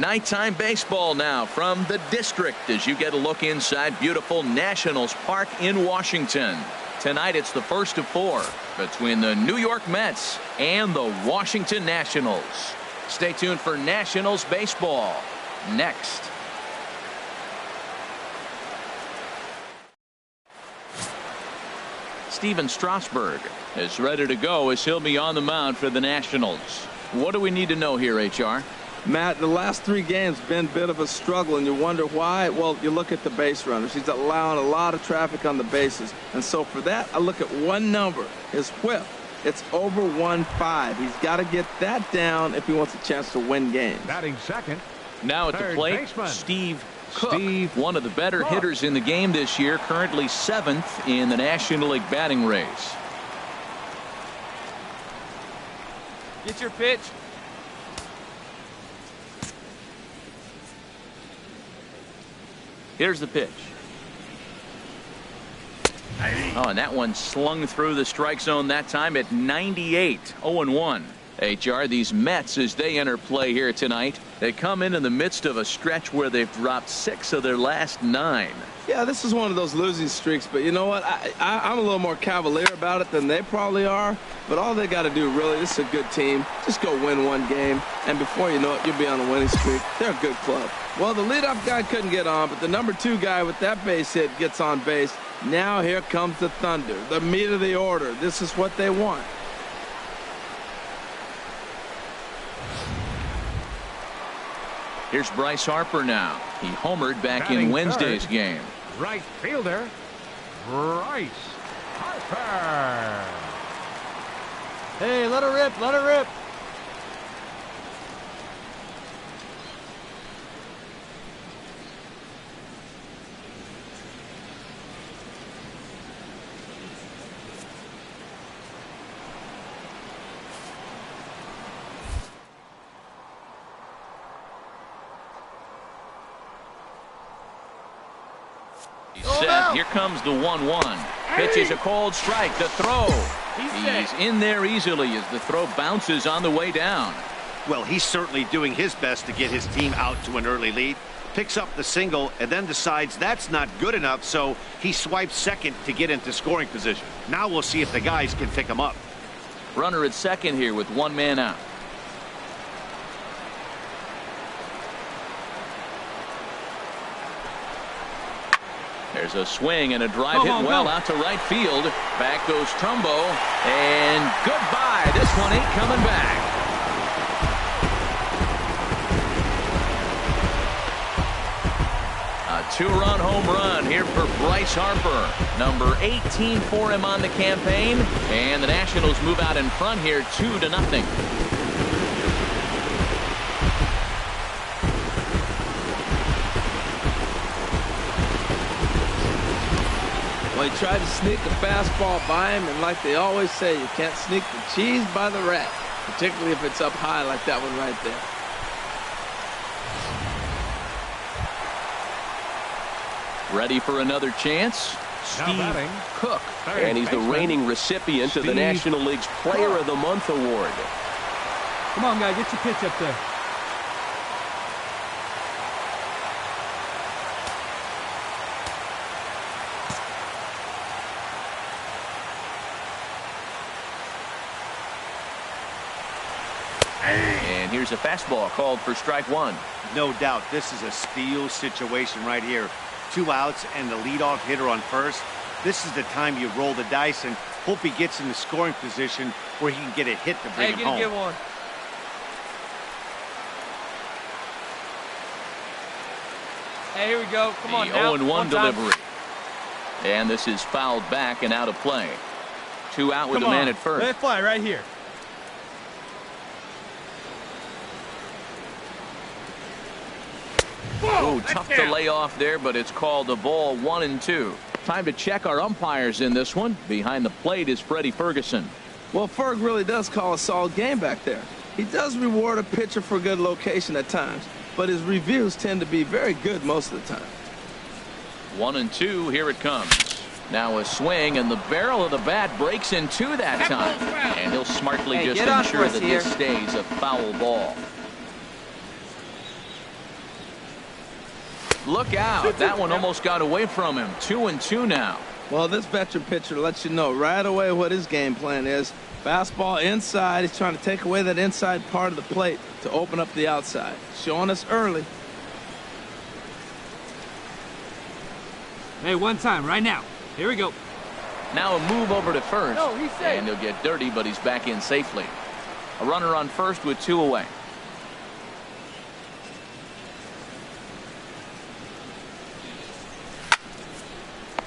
Nighttime baseball now from the district as you get a look inside beautiful Nationals Park in Washington. Tonight it's the first of 4 between the New York Mets and the Washington Nationals. Stay tuned for Nationals baseball next. Steven Strasburg is ready to go as he'll be on the mound for the Nationals. What do we need to know here, HR? Matt, the last 3 games been a bit of a struggle, and you wonder why. Well, you look at the base runners. He's allowing a lot of traffic on the bases. And so for that, I look at one number, his whip. It's over 1.5. He's got to get that down if he wants a chance to win games. Batting second. Now at the plate, baseman. Steve Cook, one of the better hitters in the game this year, currently 7th in the National League batting race. Get your pitch. Here's the pitch. Oh, and that one slung through the strike zone that time at 98. 0-1. HR, these Mets, as they enter play here tonight, they come in the midst of a stretch where they've dropped 6 of their last 9. Yeah, this is one of those losing streaks, but you know what? I'm a little more cavalier about it than they probably are, but all they got to do, really, this is a good team. Just go win one game, and before you know it, you'll be on a winning streak. They're a good club. Well, the leadoff guy couldn't get on, but the number 2 guy with that base hit gets on base. Now here comes the thunder, the meat of the order. This is what they want. Here's Bryce Harper now. He homered back in Wednesday's game. Right fielder, Bryce Harper. Hey, let her rip, let her rip. Set. Here comes the 1-1. Pitch is a cold strike. The throw. He's in there easily as the throw bounces on the way down. Well, he's certainly doing his best to get his team out to an early lead. Picks up the single and then decides that's not good enough, so he swipes second to get into scoring position. Now we'll see if the guys can pick him up. Runner at second here with 1 man out. There's a swing and a drive hit well out to right field. Back goes Trumbo, and goodbye. This one ain't coming back. A 2-run home run here for Bryce Harper. Number 18 for him on the campaign, and the Nationals move out in front here 2-0. Well, he tried to sneak a fastball by him, and like they always say, you can't sneak the cheese by the rat, particularly if it's up high like that one right there. Ready for another chance? Steve Cook, and he's the reigning recipient of the National League's Player of the Month award. Come on, guy, get your pitch up there. And here's a fastball called for strike 1. No doubt this is a steal situation right here. 2 outs and the leadoff hitter on first. This is the time you roll the dice and hope he gets in the scoring position where he can get a hit to bring him home. Get one. Hey, here we go. Come on now. 0-1 delivery. And this is fouled back and out of play. 2 out with a man at first. Let it fly right here. Oh, tough to lay off there, but it's called a ball. 1-2. Time to check our umpires in this one. Behind the plate is Freddie Ferguson. Well, Ferg really does call a solid game back there. He does reward a pitcher for good location at times, but his reviews tend to be very good most of the time. 1-2. Here it comes. Now a swing, and the barrel of the bat breaks in 2 that time. And he'll smartly just ensure that this stays a foul ball. Look out. That one almost got away from him. 2-2 now. Well, this veteran pitcher lets you know right away what his game plan is. Fastball inside. He's trying to take away that inside part of the plate to open up the outside. Showing us early. Hey, one time, right now. Here we go. Now a move over to first. No, he's safe. And he'll get dirty, but he's back in safely. A runner on first with 2 away.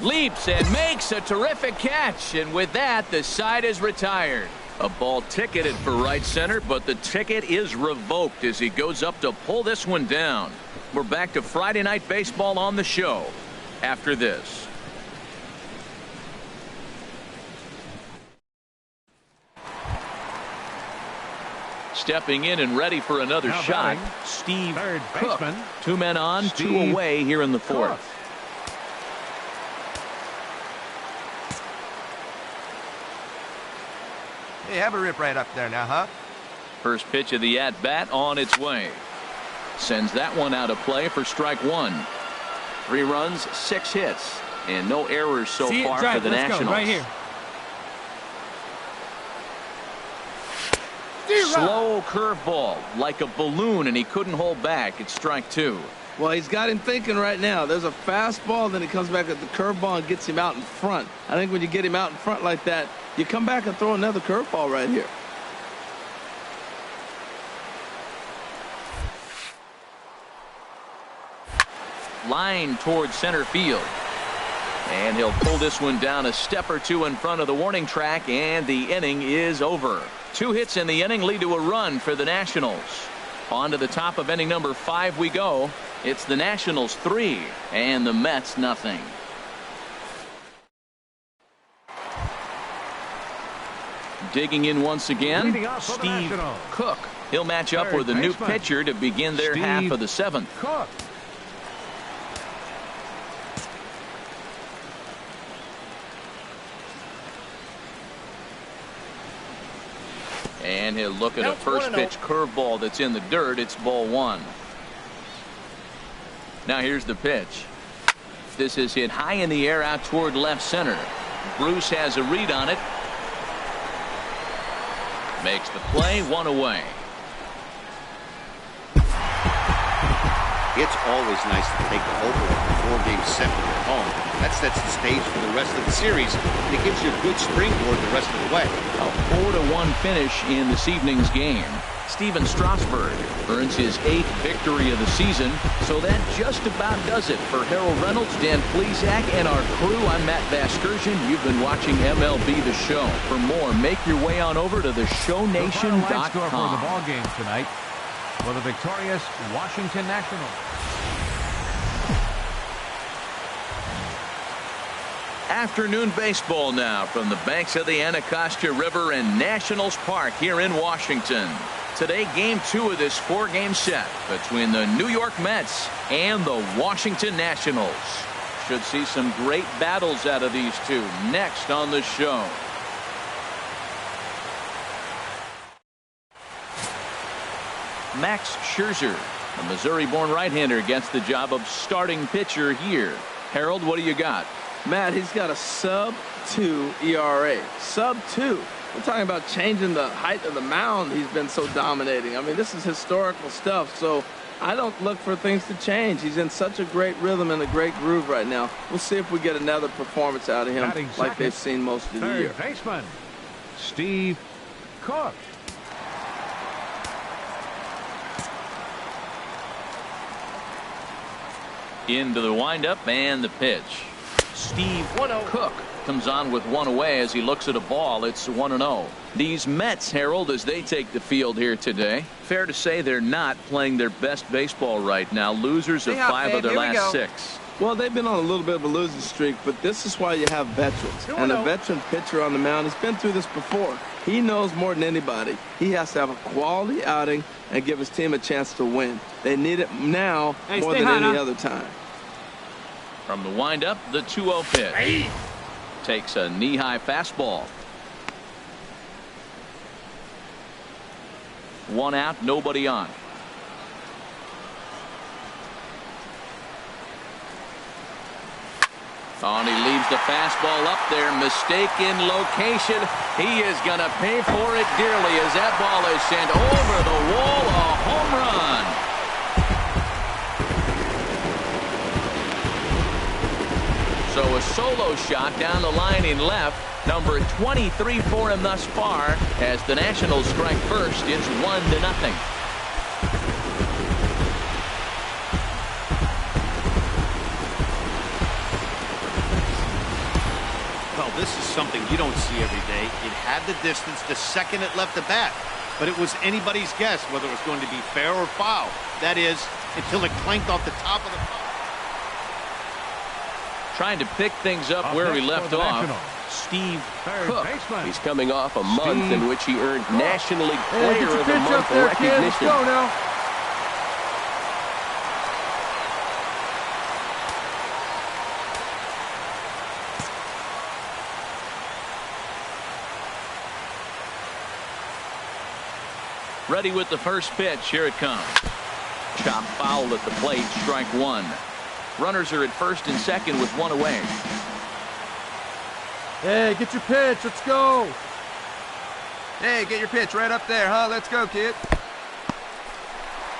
Leaps and makes a terrific catch, and with that the side is retired. A ball ticketed for right center, but the ticket is revoked as he goes up to pull this one down. We're back to Friday Night Baseball on the show after this. Stepping in and ready for another Now shot, batting, Steve third Cook. baseman, 2 men on, 2 Steve away here in the 4th. Cook. Hey, have a rip right up there now, huh? First pitch of the at-bat on its way. Sends that one out of play for strike 1. 3 runs, 6 hits, and no errors so far for the Nationals. Right here. Slow curveball, like a balloon, and he couldn't hold back. It's strike 2. Well, he's got him thinking right now. There's a fastball, then he comes back at the curveball and gets him out in front. I think when you get him out in front like that, you come back and throw another curveball right here. Line towards center field. And he'll pull this one down a step or 2 in front of the warning track, and the inning is over. 2 hits in the inning lead to a run for the Nationals. On to the top of inning number 5 we go. It's the Nationals 3 and the Mets nothing. Digging in once again, Leading off for the Steve Nationals. Cook. He'll match up Third with a new baseman, pitcher to begin their half Steve of the 7th. Cook. And he'll look at a first pitch curveball that's in the dirt. It's ball 1. Now here's the pitch. This is hit high in the air out toward left center. Bruce has a read on it. Makes the play, 1 away. It's always nice to take the opener of a 4-game set with your home. That sets the stage for the rest of the series, and it gives you a good springboard the rest of the way. A 4-1 finish in this evening's game. Steven Strasburg earns his 8th victory of the season, so that just about does it for Harold Reynolds, Dan Plesac, and our crew. I'm Matt Vasgersian. You've been watching MLB The Show. For more, make your way on over to The final line score for the theshownation.com. ball game tonight for the victorious Washington Nationals. Afternoon baseball now from the banks of the Anacostia River and Nationals Park here in Washington. Today, game 2 of this 4-game set between the New York Mets and the Washington Nationals. Should see some great battles out of these two next on the show. Max Scherzer, a Missouri-born right-hander, gets the job of starting pitcher here. Harold, what do you got? Matt, he's got a sub-2 ERA. Sub-2. We're talking about changing the height of the mound. He's been so dominating. I mean, this is historical stuff, so I don't look for things to change. He's in such a great rhythm and a great groove right now. We'll see if we get another performance out of him Batting like second, they've seen most of the year. Third baseman, Steve Cook. Into the windup and the pitch. Steve Cook comes on with 1 away as he looks at a ball. It's 1-0. These Mets, Harold, as they take the field here today, fair to say they're not playing their best baseball right now. Losers of 5 of their last 6. Well, they've been on a little bit of a losing streak, but this is why you have veterans. And a veteran pitcher on the mound, he's been through this before. He knows more than anybody. He has to have a quality outing and give his team a chance to win. They need it now more than any other time. From the windup, the 2-0 pitch. Takes a knee-high fastball. 1 out, nobody on. Oh, and he leaves the fastball up there. Mistaken location. He is going to pay for it dearly as that ball is sent over the wall. A home run. So a solo shot down the line in left. Number 23 for him thus far. As the Nationals strike first, it's 1-0. Well, this is something you don't see every day. It had the distance the second it left the bat. But it was anybody's guess whether it was going to be fair or foul. That is, until it clanked off the top of the ball. Trying to pick things up where we left off. Steve Cook. He's coming off a month in which he earned National League Player of the Month there, recognition. Let's go now. Ready with the first pitch. Here it comes. Chop foul at the plate. Strike one. Runners are at first and second with one away. Hey, get your pitch. Let's go. Hey, get your pitch right up there, huh? Let's go, kid.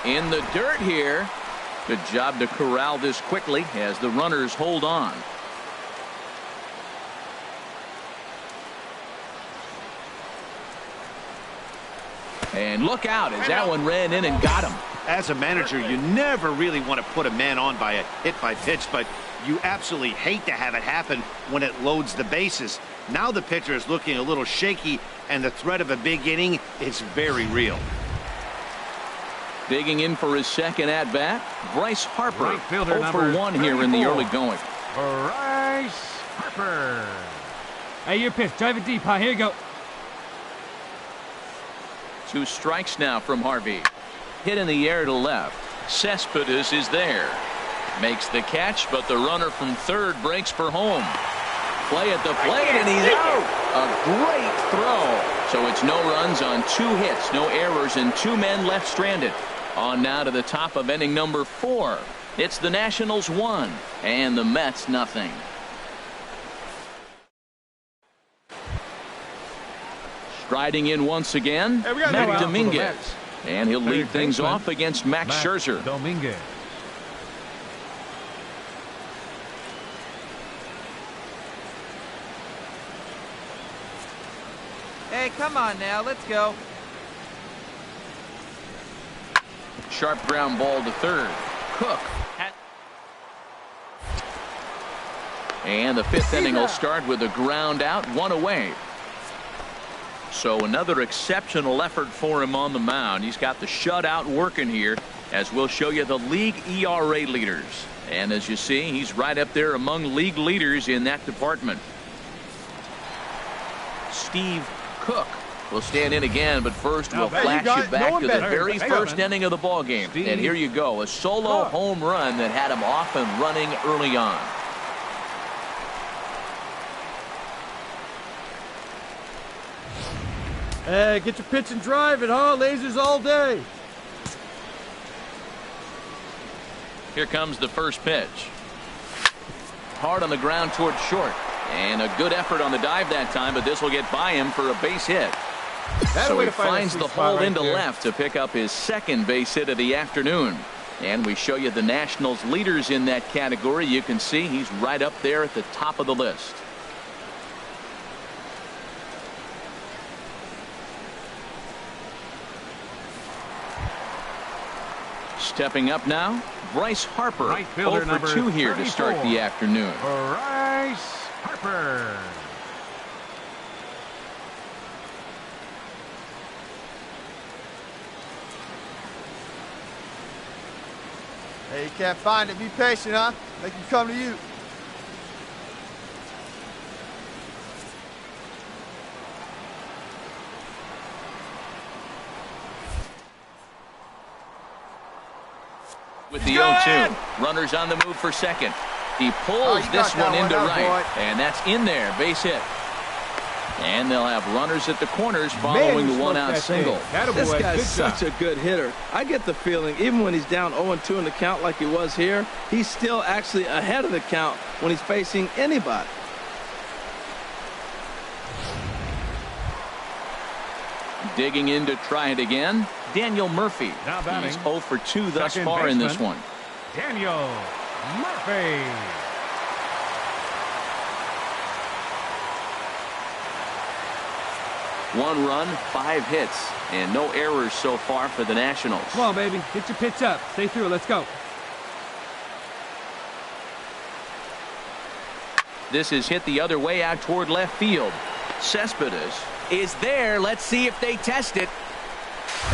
In the dirt here. Good job to corral this quickly as the runners hold on. And look out as that one ran in and got him. As a manager, you never really want to put a man on by a hit by pitch, but you absolutely hate to have it happen when it loads the bases. Now the pitcher is looking a little shaky, and the threat of a big inning is very real. Digging in for his second at-bat, Bryce Harper. Right fielder 0 for 1 here in the early going. Bryce Harper. Hey, your pitch. Drive it deep, huh? Here you go. 2 strikes now from Harvey. Hit in the air to left. Cespedes is there. Makes the catch, but the runner from third breaks for home. Play at the plate, and he's out. A great throw. So it's no runs on 2 hits, no errors, and 2 men left stranded. On now to the top of inning number 4. It's the Nationals 1 and the Mets nothing. Striding in once again, Matt Dominguez. And he'll lead things off against Max Scherzer. Dominguez. Hey, come on now, let's go. Sharp ground ball to third. Cook. And the 5th inning will start with a ground out, 1 away. So another exceptional effort for him on the mound. He's got the shutout working here, as we'll show you the league ERA leaders. And as you see, he's right up there among league leaders in that department. Steve Cook will stand in again, but first we'll flash you back to the very first inning of the ball game. And here you go, a solo home run that had him off and running early on. Hey, get your pitch and drive it, huh? Lasers all day. Here comes the first pitch. Hard on the ground toward short. And a good effort on the dive that time, but this will get by him for a base hit. So he finds the hole into left to pick up his second base hit of the afternoon. And we show you the Nationals leaders in that category. You can see he's right up there at the top of the list. Stepping up now, Bryce Harper. Right fielder 0 for 2 here 34. to start the afternoon. Bryce Harper. Hey, you can't find it. Be patient, huh? Make him come to you. With the 0-2, runners on the move for second. He pulls this one into right, and that's in there, base hit. And they'll have runners at the corners following the one-out single. This guy's such a good hitter. I get the feeling even when he's down 0-2 in the count like he was here, he's still actually ahead of the count when he's facing anybody. Digging in to try it again, Daniel Murphy. Now batting. He's 0 for 2 thus Second far in this one. Daniel Murphy. One run, 5 hits, and no errors so far for the Nationals. Come on, baby. Get your pitch up. Stay through it. Let's go. This is hit the other way out toward left field. Cespedes is there. Let's see if they test it.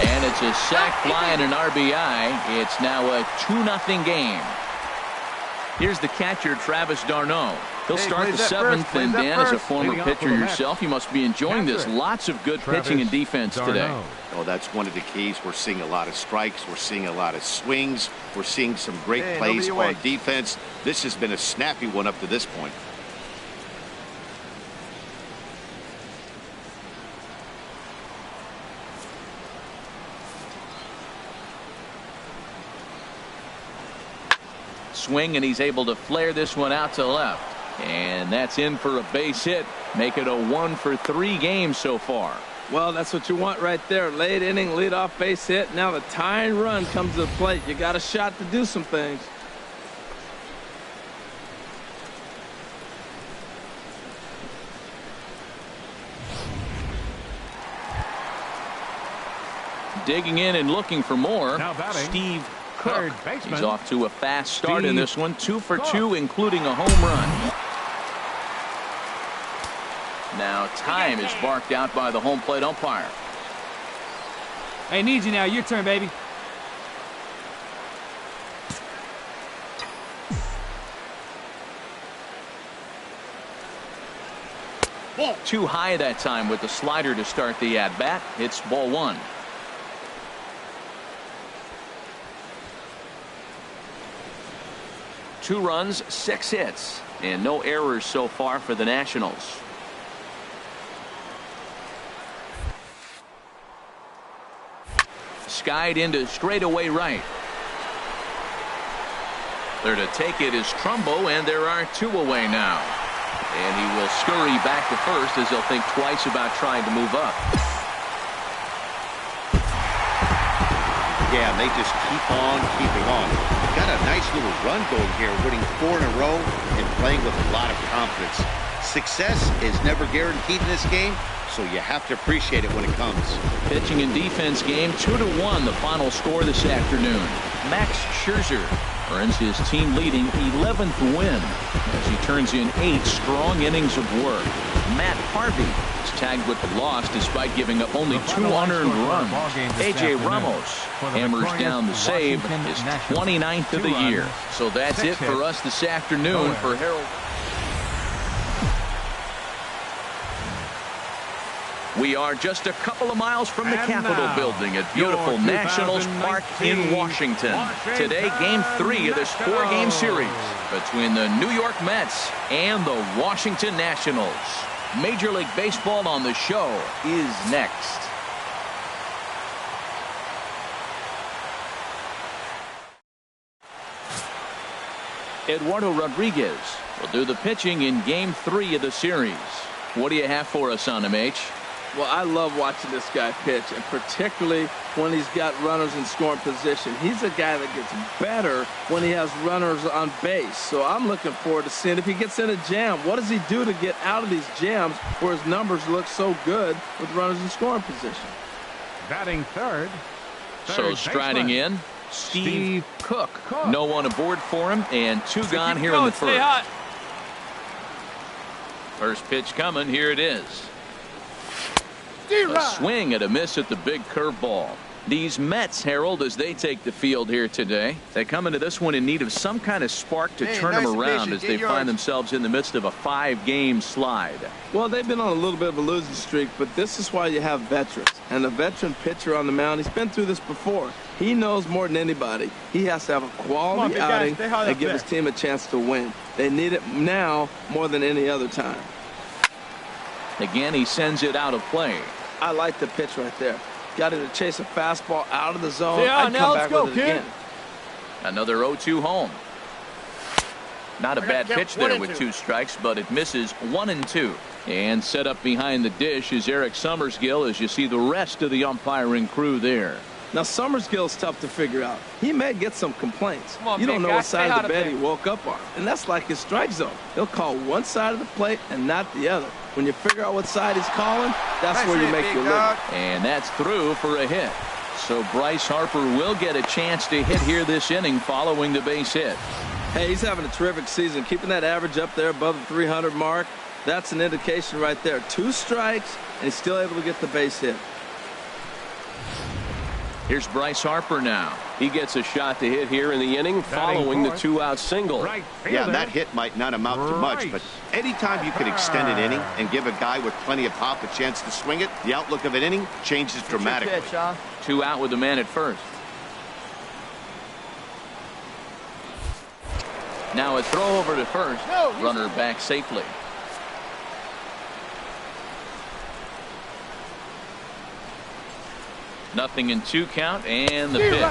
And it's a sac fly and an RBI. It's now a 2-0 game. Here's the catcher, Travis d'Arnaud. He'll start the 7th, and Dan, as a former pitcher yourself, you must be enjoying this. Lots of good pitching and defense today. Oh, that's one of the keys. We're seeing a lot of strikes. We're seeing a lot of swings. We're seeing some great plays on defense. This has been a snappy one up to this point. Swing, and he's able to flare this one out to left. And that's in for a base hit. Make it a 1 for 3 game so far. Well, that's what you want right there. Late inning, leadoff base hit. Now the tying run comes to the plate. You got a shot to do some things. Digging in and looking for more. Now batting. Steve Cook. Baseman. He's off to a fast start in this one. 2 for 2, including a home run. Now time is barked out by the home plate umpire. Hey, need you now. Your turn, baby. Too high that time with the slider to start the at-bat. It's ball 1. Two runs, 6 hits, and no errors so far for the Nationals. Skied into straightaway right. There to take it is Trumbo, and there are 2 away now. And he will scurry back to first as he'll think twice about trying to move up. Yeah, they just keep on keeping on. Got a nice little run going here, winning 4 in a row and playing with a lot of confidence. Success is never guaranteed in this game, so you have to appreciate it when it comes. Pitching and defense game, 2-1 the final score this afternoon. Max Scherzer earns his team leading 11th win as he turns in 8 strong innings of work. Matt Harvey is tagged with the loss despite giving up only 2 unearned runs. A.J. Ramos hammers down the save, his 29th of the year. So that's it for us this afternoon. For Harold, we are just a couple of miles from the Capitol building at beautiful Nationals Park in Washington. Today, game 3 of this 4-game series between the New York Mets and the Washington Nationals. Major League Baseball on the show is next. Eduardo Rodriguez will do the pitching in game 3 of the series. What do you have for us on him, H? Well, I love watching this guy pitch, and particularly when he's got runners in scoring position. He's a guy that gets better when he has runners on base. So I'm looking forward to seeing if he gets in a jam. What does he do to get out of these jams where his numbers look so good with runners in scoring position? Batting third So striding baseman. in, Steve Cook. No one aboard for him, and 2 gone here in the Stay first. hot. First pitch coming. Here it is. A swing and a miss at the big curveball. These Mets, Harold, as they take the field here today, they come into this one in need of some kind of spark to turn them around as they find themselves in the midst of a 5-game slide. Well, they've been on a little bit of a losing streak, but this is why you have veterans. And a veteran pitcher on the mound, he's been through this before. He knows more than anybody. He has to have a quality outing and give his team a chance to win. They need it now more than any other time. Again, he sends it out of play. I like the pitch right there. Got him to chase a fastball out of the zone. Yeah, I'd now come let's back go, with it kid. again. Another 0-2 home. Not a bad pitch there with 2 strikes, but it misses 1-2. And set up behind the dish is Eric Summersgill as you see the rest of the umpiring crew there. Now, Summersgill's tough to figure out. He may get some complaints. Come on, you don't big know guy, what side stay of out the of bed there. he woke up on. And that's like his strike zone. He'll call one side of the plate and not the other. When you figure out what side he's calling, that's Nice where you hit, make big your dog. living. And that's through for a hit. So Bryce Harper will get a chance to hit here this inning following the base hit. Hey, he's having a terrific season. Keeping that average up there above the 300 mark, that's an indication right there. 2 strikes, and he's still able to get the base hit. Here's Bryce Harper now. He gets a shot to hit here in the inning following the 2-out single. Right Yeah, fielder, that hit might not amount to much, but anytime you can extend an inning and give a guy with plenty of pop a chance to swing it, the outlook of an inning changes dramatically. Pitch, huh? 2 out with the man at first. Now a throw over to first. Runner back safely. Nothing in 2 count, and the pitch.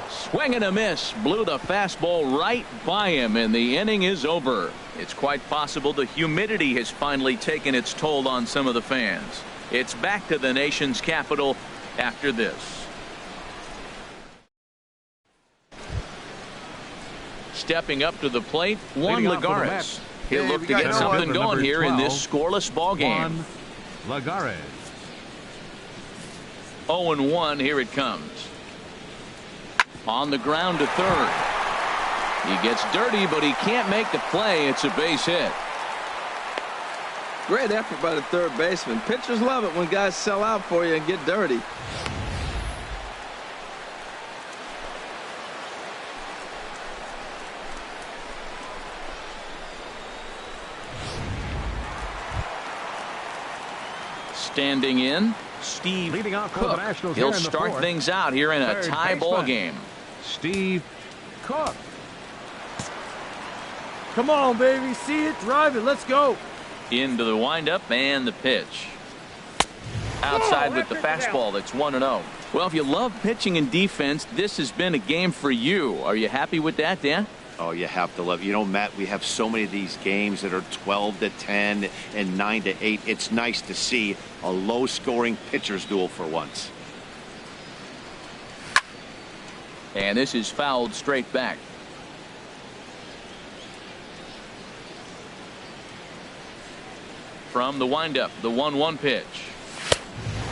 Swing and a miss. Blew the fastball right by him, and the inning is over. It's quite possible the humidity has finally taken its toll on some of the fans. It's back to the nation's capital after this. Stepping up to the plate, Juan Leading off for the Lagares. Mets. He'll Hey, look we to got get no something one. going Number here in this 12, scoreless ball game. Juan Lagares. 0-1, here it comes. On the ground to third. He gets dirty, but he can't make the play. It's a base hit. Great effort by the third baseman. Pitchers love it when guys sell out for you and get dirty. Standing in, Steve Leading off for the Cook. Nationals He'll here in the start 4th. things out here in a Third tie ball baseman. game. Steve Cook. Come on, baby. See it, drive it. Let's go. Into the windup and the pitch. Outside with the fastball. That's 1-0. Well, if you love pitching and defense, this has been a game for you. Are you happy with that, Dan? Oh, you have to love it. You know, Matt, we have so many of these games that are 12-10 and 9-8. It's nice to see a low-scoring pitcher's duel for once. And this is fouled straight back. From the windup, the 1-1 pitch.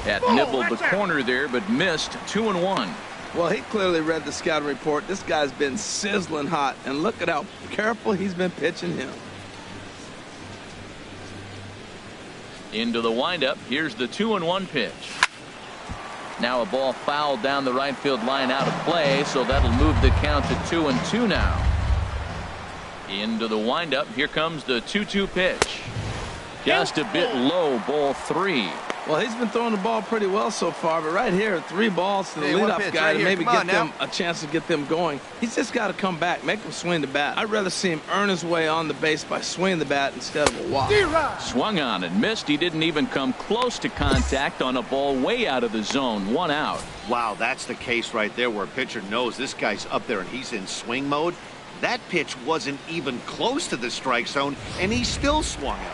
That nibbled the corner there, but missed. 2-1. Well, he clearly read the scouting report. This guy's been sizzling hot, and look at how careful he's been pitching him. Into the windup. Here's the 2-1 pitch. Now a ball fouled down the right field line out of play, so that'll move the count to 2-2 now. Into the windup. Here comes the 2-2 pitch. Just a bit low, ball 3. Well, he's been throwing the ball pretty well so far, but right here, 3 balls to the Hey, one leadoff pitch guy right to here. maybe Come get on them now. a chance to get them going. He's just got to come back, make him swing the bat. I'd rather see him earn his way on the base by swinging the bat instead of a walk. Swung on and missed. He didn't even come close to contact on a ball way out of the zone. 1 out. Wow, that's the case right there where a pitcher knows this guy's up there and he's in swing mode. That pitch wasn't even close to the strike zone, and he still swung it.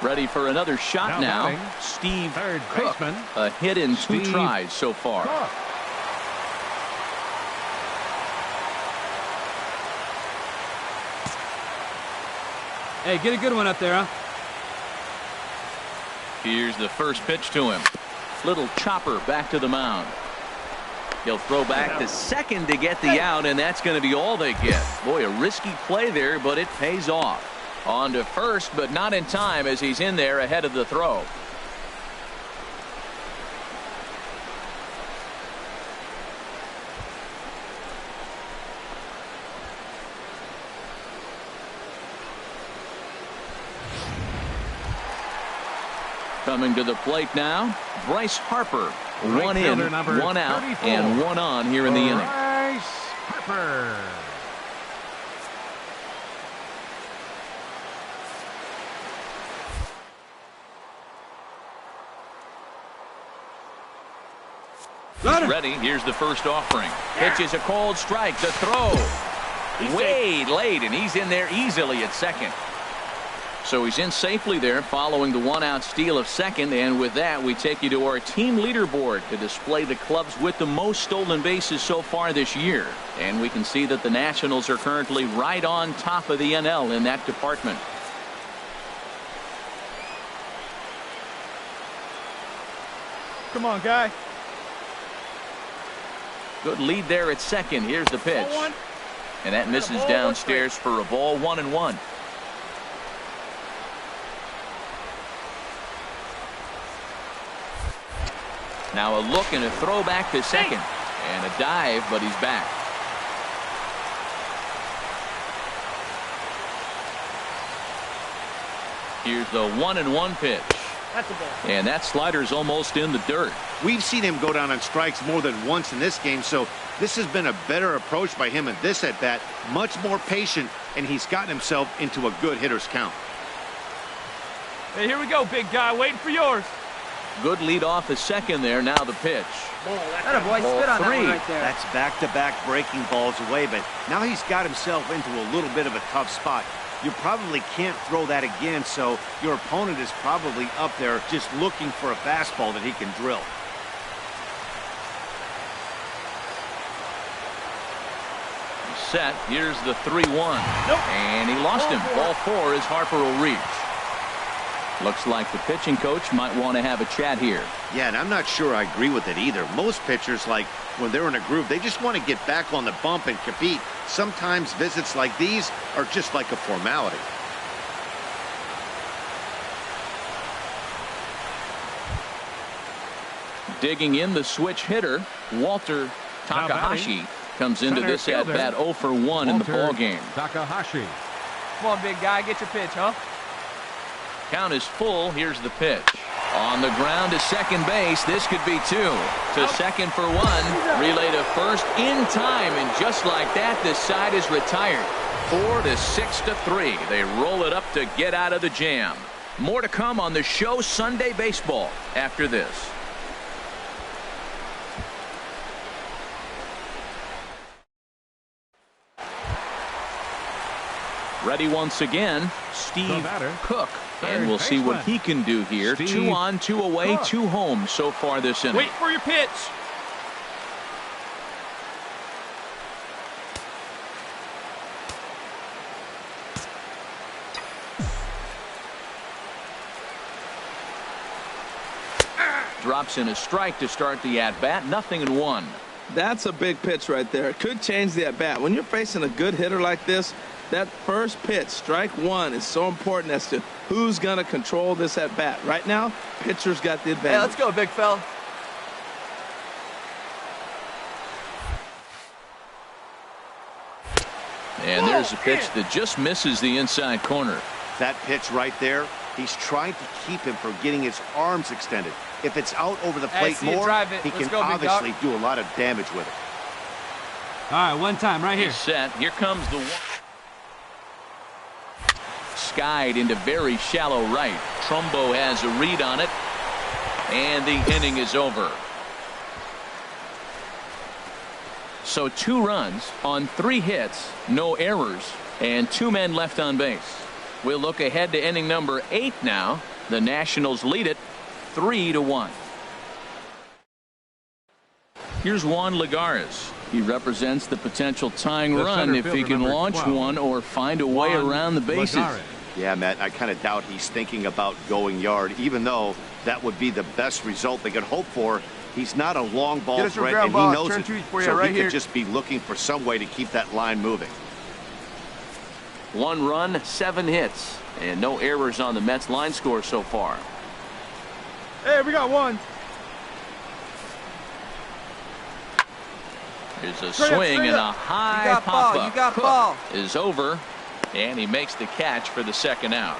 Ready for another shot Now now. batting, Steve third Cook. baseman, A hit in 2 Steve tries so far. Cook. Hey, get a good one up there, huh? Here's the first pitch to him. Little chopper back to the mound. He'll throw back to second to get the out, and that's going to be all they get. Boy, a risky play there, but it pays off. On to first, but not in time as he's in there ahead of the throw. Coming to the plate now, Bryce Harper. Right 1 in, fielder number 1 out, 34. and 1 on here in the inning. Bryce Harper. He's ready. Here's the first offering. Pitch is a cold strike. The throw. Way late, and he's in there easily at second. So he's in safely there following the 1-out steal of second. And with that, we take you to our team leaderboard to display the clubs with the most stolen bases so far this year. And we can see that the Nationals are currently right on top of the NL in that department. Come on, guy. Good lead there at second. Here's the pitch. And that misses downstairs for a ball, 1-1. Now a look and a throw back to second. And a dive, but he's back. Here's the 1-1 pitch. That's a ball. And that slider's almost in the dirt. We've seen him go down on strikes more than once in this game, so this has been a better approach by him in this at-bat. Much more patient, and he's gotten himself into a good hitter's count. Hey, here we go, big guy. Waiting for yours. Good lead off at second there. Now the pitch. That a boy, spit on that one right there. That's back-to-back breaking balls away, but now he's got himself into a little bit of a tough spot. You probably can't throw that again, so your opponent is probably up there just looking for a fastball that he can drill. Set. Here's the 3-1. And he lost him. Ball 4 as Harper will reach. Looks like the pitching coach might want to have a chat here. Yeah, and I'm not sure I agree with it either. Most pitchers, like when they're in a groove, they just want to get back on the bump and compete. Sometimes visits like these are just like a formality. Digging in the switch hitter, Walter Takahashi comes into this at-bat 0 for 1 in the ball game. Takahashi. Come on, big guy. Get your pitch, huh? Count is full. Here's the pitch. On the ground to second base. This could be 2. To second for 1. Relay to first in time. And just like that, this side is retired. 4 to 6 to 3. They roll it up to get out of the jam. More to come on the show Sunday Baseball after this. Ready once again, Steve Cook. And we'll see what he can do here. 2 on, 2 away, 2 home so far this inning. Wait for your pitch. Drops in a strike to start the at-bat. 0-1. That's a big pitch right there. It could change the at-bat. When you're facing a good hitter like this, that first pitch, strike 1, is so important as to who's going to control this at-bat. Right now, pitcher's got the advantage. Hey, let's go, big fella. And there's a pitch that just misses the inside corner. That pitch right there, he's trying to keep him from getting his arms extended. If it's out over the plate more, he can obviously do a lot of damage with it. All right, one time right here. He's set. Here comes the one. Skied into very shallow right. Trumbo has a read on it. And the inning is over. So 2 runs on 3 hits, no errors, and 2 men left on base. We'll look ahead to inning number 8 now. The Nationals lead it 3-1. Here's Juan Lagares. He represents the potential tying run if he can launch one or find a way around the bases. Yeah, Matt, I kind of doubt he's thinking about going yard, even though that would be the best result they could hope for. He's not a long ball threat, and he knows it. So he could just be looking for some way to keep that line moving. 1 run, 7 hits, and no errors on the Mets line score so far. Hey, we got 1. There's a swing and a high pop-up. You got ball. Is over, and he makes the catch for the second out.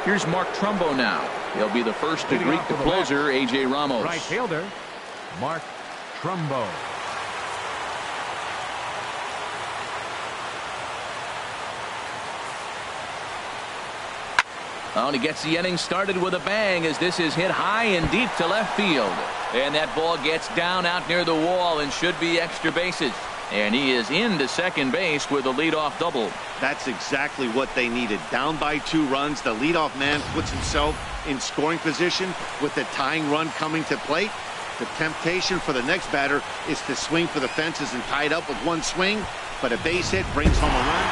Here's Mark Trumbo now. He'll be the first to greet the closer, A.J. Ramos. Right fielder, Mark Trumbo. Oh, and he gets the inning started with a bang as this is hit high and deep to left field. And that ball gets down out near the wall and should be extra bases. And he is into second base with a leadoff double. That's exactly what they needed. Down by 2 runs, the leadoff man puts himself in scoring position with the tying run coming to plate. The temptation for the next batter is to swing for the fences and tie it up with one swing, but a base hit brings home a run.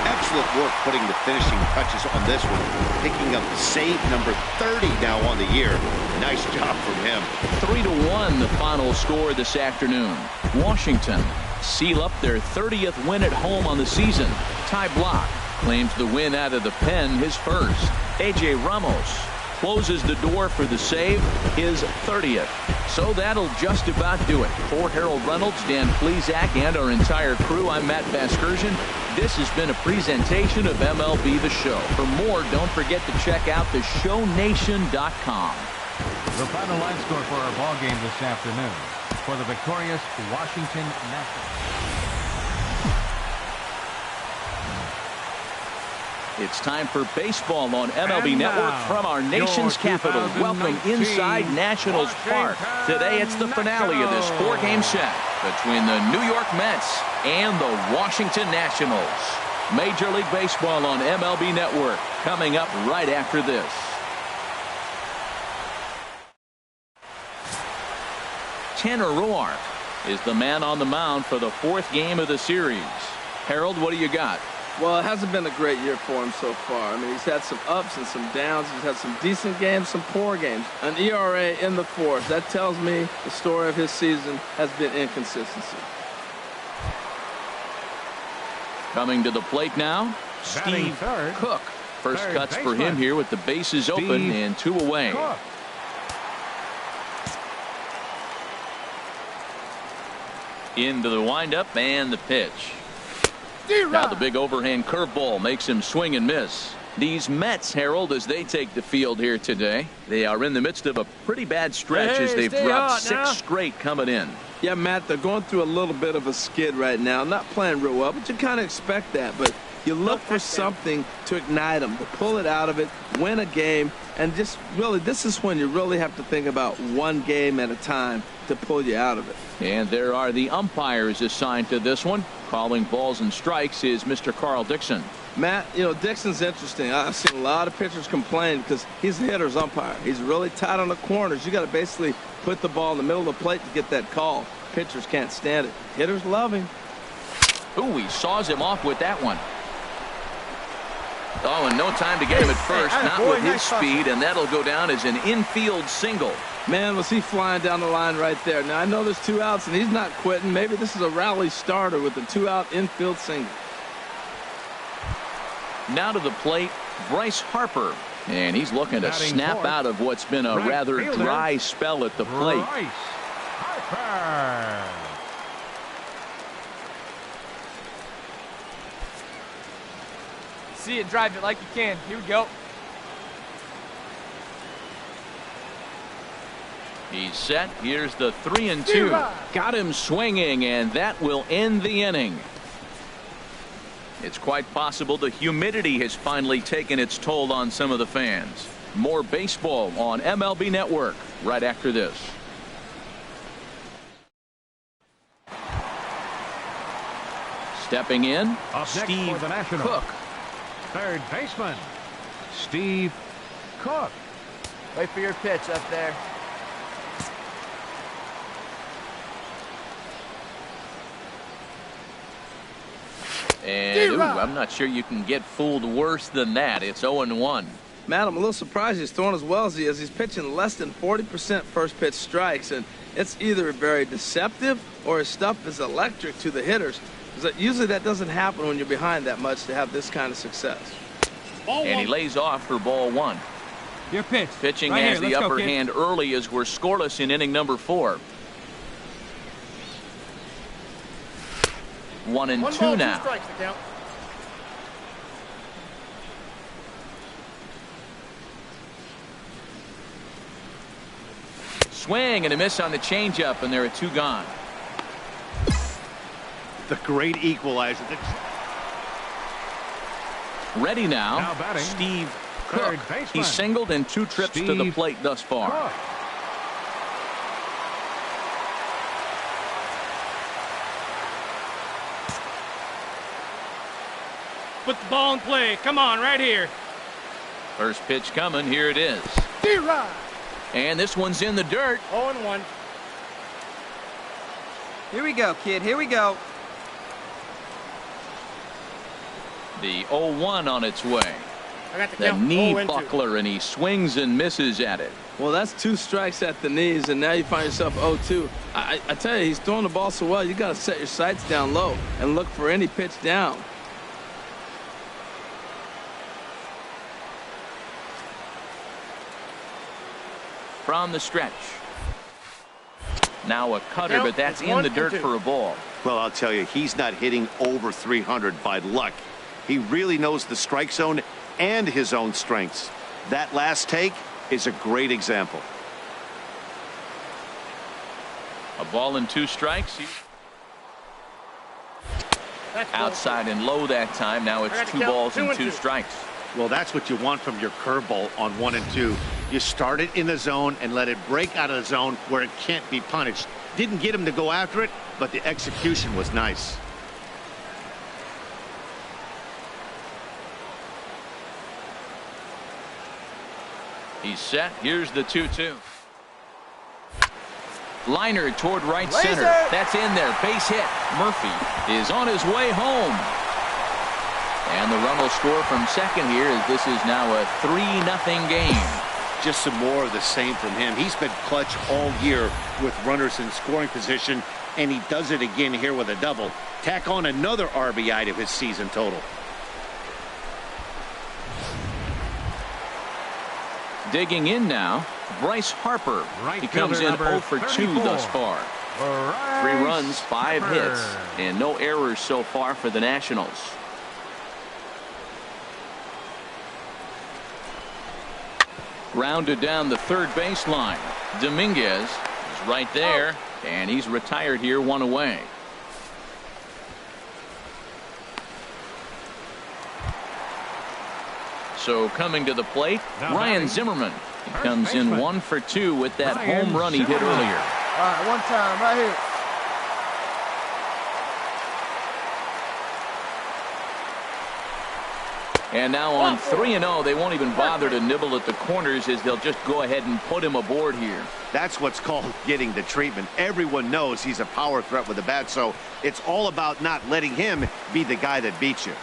Excellent work putting the finishing touches on this one, picking up save number 30 now on the year. Nice job from him. 3-1 the final score this afternoon. Washington seal up their 30th win at home on the season. Ty Block claims the win out of the pen, his first. A.J. Ramos closes the door for the save, his 30th. So that'll just about do it. For Harold Reynolds, Dan Plesac, and our entire crew, I'm Matt Vasgersian. This has been a presentation of MLB The Show. For more, don't forget to check out theshownation.com. The final line score for our ball game this afternoon. For the victorious Washington Nationals. It's time for baseball on MLB Network from our nation's capital. Welcome inside Nationals Park. Today it's the finale of this 4-game set between the New York Mets and the Washington Nationals. Major League Baseball on MLB Network coming up right after this. Tanner Roark is the man on the mound for the 4th game of the series. Harold, what do you got? Well, it hasn't been a great year for him so far. I mean, he's had some ups and some downs. He's had some decent games, some poor games. An ERA in the 4s. That tells me the story of his season has been inconsistency. Coming to the plate now, Steve Cook. First cuts for him here with the bases open and 2 away. Cook. Into the windup and the pitch. Now the big overhand curveball makes him swing and miss. These Mets, Harold, as they take the field here today, they are in the midst of a pretty bad stretch as they've dropped 6 straight coming in. Yeah, Matt, they're going through a little bit of a skid right now. Not playing real well, but you kind of expect that. But you look for something to ignite them, to pull it out of it, win a game, and just really, this is when you really have to think about one game at a time to pull you out of it. And there are the umpires assigned to this one. Calling balls and strikes is Mr. Carl Dixon. Matt, you know, Dixon's interesting. I've seen a lot of pitchers complain because he's the hitter's umpire. He's really tight on the corners. You got to basically put the ball in the middle of the plate to get that call. Pitchers can't stand it. Hitters love him. Ooh, he saws him off with that one. Oh, and no time to get him at first, not with his speed, and that'll go down as an infield single. Man, was he flying down the line right there. Now, I know there's 2 outs, and he's not quitting. Maybe this is a rally starter with a 2-out infield single. Now to the plate, Bryce Harper. And he's looking to snap out of what's been a rather dry spell at the plate. Bryce Harper. See it, drive it like you can. Here we go. He's set. Here's the 3-2. Got him swinging, and that will end the inning. It's quite possible the humidity has finally taken its toll on some of the fans. More baseball on MLB Network right after this. Stepping in, Up next Steve for the Nationals. Cook. Third baseman, Steve Cook. Wait for your pitch up there. And ooh, I'm not sure you can get fooled worse than that. It's 0-1. Matt, I'm a little surprised he's throwing as well as he is. He's pitching less than 40% first pitch strikes, and it's either very deceptive or his stuff is electric to the hitters. Usually that doesn't happen when you're behind that much to have this kind of success. And he lays off for ball 1. Your pitch. Pitching right has here. the Let's upper go, hand early as we're scoreless in inning number 4. 1-2 now. Swing and a miss on the changeup, and there are 2 gone. The great equalizer. Ready now, Now batting. Steve Cook, he's singled in 2 trips to the plate thus far. Cook. Put the ball in play. Come on, right here. First pitch coming. Here it is. D-Rod. And this one's in the dirt. 0-1. Here we go, kid. Here we go. The 0-1 on its way. I got the The count. knee 0-2. buckler, and he swings and misses at it. Well, that's 2 strikes at the knees, and now you find yourself 0-2. I tell you, he's throwing the ball so well, you got to set your sights down low and look for any pitch down. From the stretch. Now a cutter, but that's in the dirt for a ball. Well, I'll tell you, he's not hitting over 300 by luck. He really knows the strike zone and his own strengths. That last take is a great example. A ball and 2 strikes. Outside and low that time. Now it's 2 balls and 2 strikes. Well, that's what you want from your curveball on 1 and 2. You start it in the zone and let it break out of the zone where it can't be punished. Didn't get him to go after it, but the execution was nice. He's set. Here's the 2-2. Liner toward right center. That's in there. Base hit. Murphy is on his way home. And the run will score from second here as this is now a 3-0 game. Just some more of the same from him. He's been clutch all year with runners in scoring position, and he does it again here with a double. Tack on another RBI to his season total. Digging in now, Bryce Harper. He comes in 0 for 2 thus far. 3 runs, 5 hits, and no errors so far for the Nationals. Grounded down the third baseline. Dominguez is right there, and he's retired here, 1 away. So coming to the plate, Ryan Zimmerman. He comes in 1 for 2 with that home run he hit earlier. All right, one time right here. And now on 3-0, they won't even bother to nibble at the corners as they'll just go ahead and put him aboard here. That's what's called getting the treatment. Everyone knows he's a power threat with the bat, so it's all about not letting him be the guy that beats you.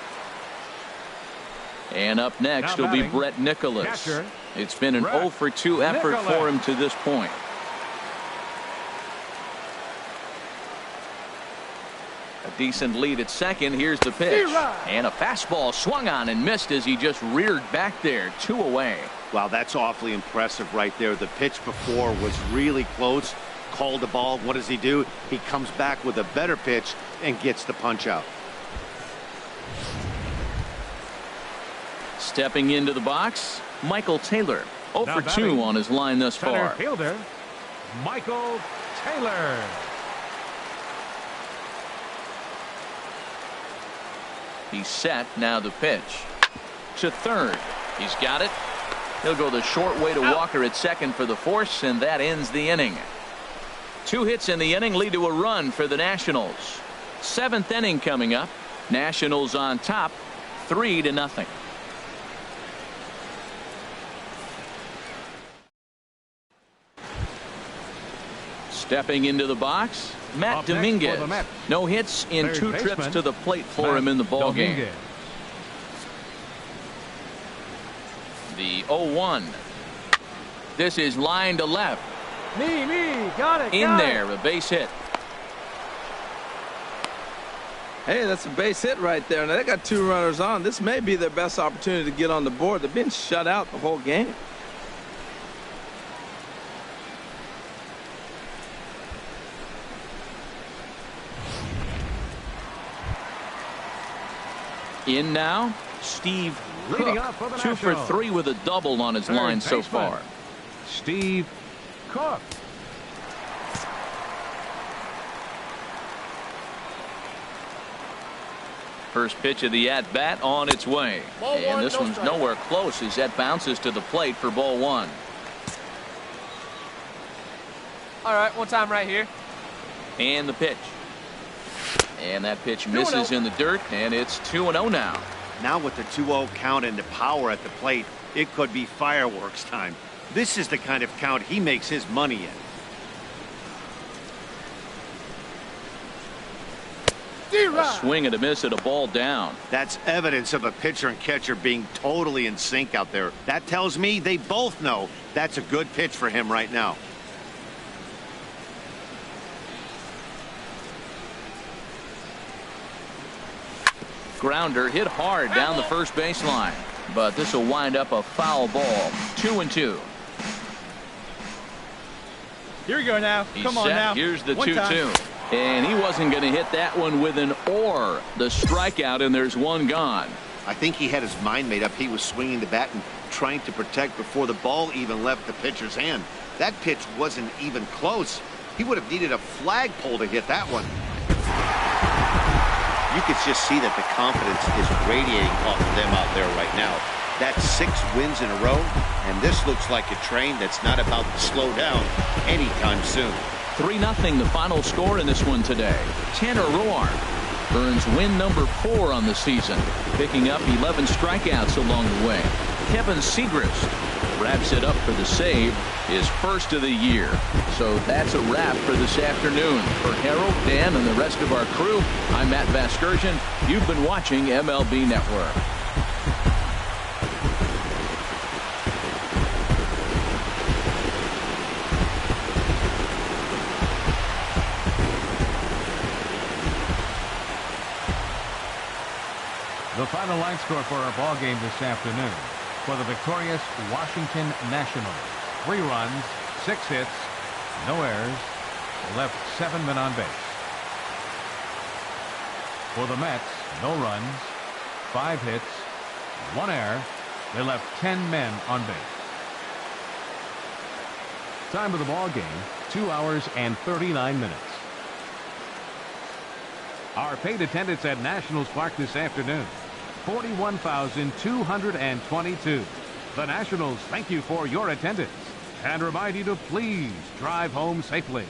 And up next will be Brett Nicholas. Catcher, it's been an 0 for 2 effort for him to this point. A decent lead at second. Here's the pitch. And a fastball swung on and missed as he just reared back there. 2 away. Wow, that's awfully impressive right there. The pitch before was really close. Called the ball. What does he do? He comes back with a better pitch and gets the punch out. Stepping into the box, Michael Taylor. 0 for 2 on his line thus Center far. fielder, Michael Taylor. He's set. Now the pitch. To third. He's got it. He'll go the short way to Walker at second for the force, and that ends the inning. 2 hits in the inning lead to a run for the Nationals. 7th inning coming up. Nationals on top, 3-0. Stepping into the box, Matt Dominguez. No hits in 2 trips to the plate for him in the ball game. The 0-1. This is line to left. Me, got it. In there, a base hit. Hey, that's a base hit right there. Now they got 2 runners on. This may be their best opportunity to get on the board. They've been shut out the whole game. In now, Steve Leading Cook, up for the 2 for Nationals. 3 with a double on his line so far. Steve Cook. First pitch of the at-bat on its way. And this one's nowhere close as that bounces to the plate for ball one. All right, one time right here. And the pitch. And that pitch misses in the dirt, and it's 2-0 now. Now with the 2-0 count and the power at the plate, it could be fireworks time. This is the kind of count he makes his money in. A swing and a miss at a ball down. That's evidence of a pitcher and catcher being totally in sync out there. That tells me they both know that's a good pitch for him right now. Grounder hit hard down the first baseline, but this will wind up a foul ball. 2-2. Here we go now. Come on now. Here's the 2-2. And he wasn't going to hit that one with an or. The strikeout, and there's one gone. I think he had his mind made up. He was swinging the bat and trying to protect before the ball even left the pitcher's hand. That pitch wasn't even close. He would have needed a flagpole to hit that one. You could just see that the confidence is radiating off of them out there right now. That's 6 wins in a row, and this looks like a train that's not about to slow down anytime soon. 3-0 the final score in this one today. Tanner Roark earns win number 4 on the season, picking up 11 strikeouts along the way. Kevin Segrist wraps it up for the save, his first of the year. So that's a wrap for this afternoon. For Harold, Dan, and the rest of our crew, I'm Matt Vasgersian. You've been watching MLB Network. The final line score for our ball game this afternoon. For the victorious Washington Nationals, 3 runs, 6 hits, no errors, left 7 men on base. For the Mets, no runs, 5 hits, 1 error, they left 10 men on base. Time of the ball game, 2 hours and 39 minutes. Our paid attendance at Nationals Park this afternoon, 41,222. The Nationals thank you for your attendance and remind you to please drive home safely.